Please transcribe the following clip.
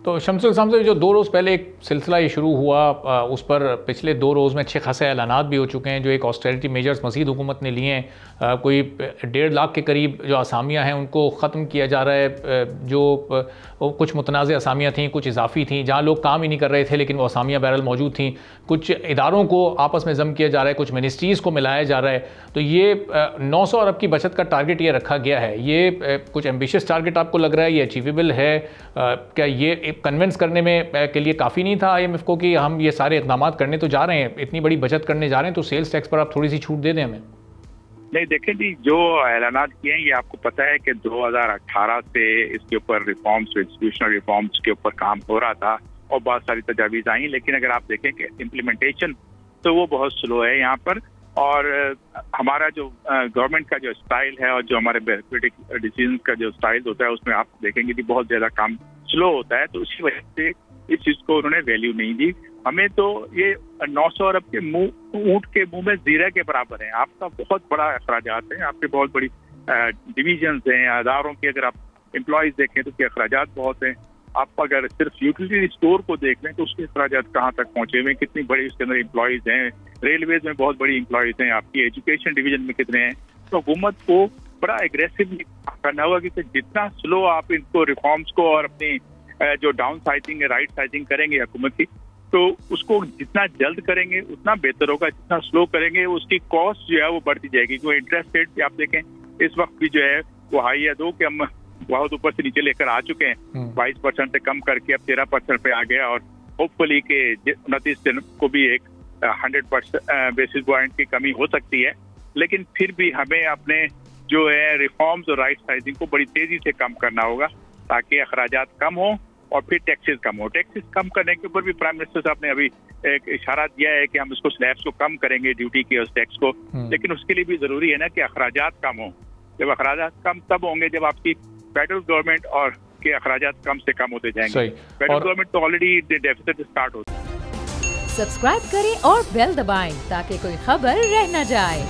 तो शमसुल इस्लाम से जो 2 रोज़ पहले एक सिलसिला ये शुरू हुआ, उस पर पिछले 2 रोज़ में अच्छे खासे ऐलानात भी हो चुके हैं। जो एक ऑस्टेरिटी मेजर्स मज़ीद हुकूमत ने लिए हैं, कोई 1.5 लाख के करीब जो असामियाँ हैं उनको ख़त्म किया जा रहा है। जो कुछ मुतनाज़ असामियाँ थीं, कुछ इजाफ़ी थीं, जहाँ लोग काम ही नहीं कर रहे थे लेकिन वो असामियाँ बहरहाल मौजूद थीं। कुछ इदारों को आपस में ज़म किया जा रहा है, कुछ मिनिस्ट्रीज़ को मिलाया जा रहा है। तो ये 900 अरब की बचत का टारगेट ये रखा गया है। ये कुछ एम्बिशियस टारगेट आपको लग रहा है, ये अचीवेबल है? क्या ये कन्विंस करने में के लिए काफ़ी नहीं था IMF को कि हम ये सारे इक़दाम करने तो जा रहे हैं, इतनी बड़ी बचत करने जा रहे हैं, तो सेल्स टैक्स पर आप थोड़ी सी छूट दे दें हमें? नहीं, देखें जी, जो ऐलानात किए हैं ये आपको पता है कि 2018 से इसके ऊपर रिफॉर्म्स, इंस्टीट्यूशनल रिफॉर्म्स के ऊपर काम हो रहा था और बहुत सारी तजावीज़ आई, लेकिन अगर आप देखें कि इम्प्लीमेंटेशन तो वो बहुत स्लो है यहाँ पर। और हमारा जो गवर्नमेंट का जो स्टाइल है और जो हमारे ब्यूरोक्रेटिक डिसीजन का जो स्टाइल होता है उसमें आप देखेंगे कि बहुत ज़्यादा काम स्लो होता है। तो उसी वजह से इस चीज़ को उन्होंने वैल्यू नहीं दी। हमें तो ये 900 अरब के ऊँट के मुंह में जीरा के बराबर है। आपका बहुत बड़ा अखराजात है, आपके बहुत बड़ी डिविजन्स हैं, अदारों की अगर आप एम्प्लॉयज़ देखें तो अखराजात बहुत हैं। आप अगर सिर्फ यूटिलिटी स्टोर को देख लें तो उसके अखराजात कहाँ तक पहुँचे हुए, कितनी बड़ी उसके अंदर एम्प्लॉयज़ हैं, रेलवेज में बहुत बड़ी एम्प्लॉयज़ हैं, आपकी एजुकेशन डिवीजन में कितने हैं। तो हुकूमत को बड़ा एग्रेसिवली करना होगा कि जितना स्लो आप इनको रिफॉर्म्स को और अपनी जो डाउन साइजिंग है, राइट साइजिंग करेंगे हुकूमत की, तो उसको जितना जल्द करेंगे उतना बेहतर होगा। जितना स्लो करेंगे उसकी कॉस्ट जो है वो बढ़ती जाएगी। क्योंकि इंटरेस्ट रेट भी आप देखें इस वक्त भी जो है वो हाई है, दो कि हम बहुत ऊपर से नीचे लेकर आ चुके हैं, 22% से कम करके अब 13% पे आ गया। और होपफुली के 29 दिन को भी एक 100% बेसिस पॉइंट की कमी हो सकती है। लेकिन फिर भी हमें अपने जो है रिफॉर्म्स और राइट साइजिंग को बड़ी तेजी से कम करना होगा ताकि अखराजात कम हो और फिर टैक्सेस कम हो। टैक्सेस कम करने के ऊपर भी प्राइम मिनिस्टर साहब ने अभी एक इशारा दिया है कि हम इसको स्लैब्स को कम करेंगे, ड्यूटी के उस टैक्स को। लेकिन उसके लिए भी जरूरी है ना कि अखराजात कम हो। जब अखराजात कम तब होंगे जब आपकी फेडरल गवर्नमेंट और के अखराजात कम से कम होते जाएंगे। फेडरल गवर्नमेंट तो ऑलरेडी डेफिसिट स्टार्ट होता है। सब्सक्राइब करें और बेल दबाएं ताकि कोई खबर रह न जाए।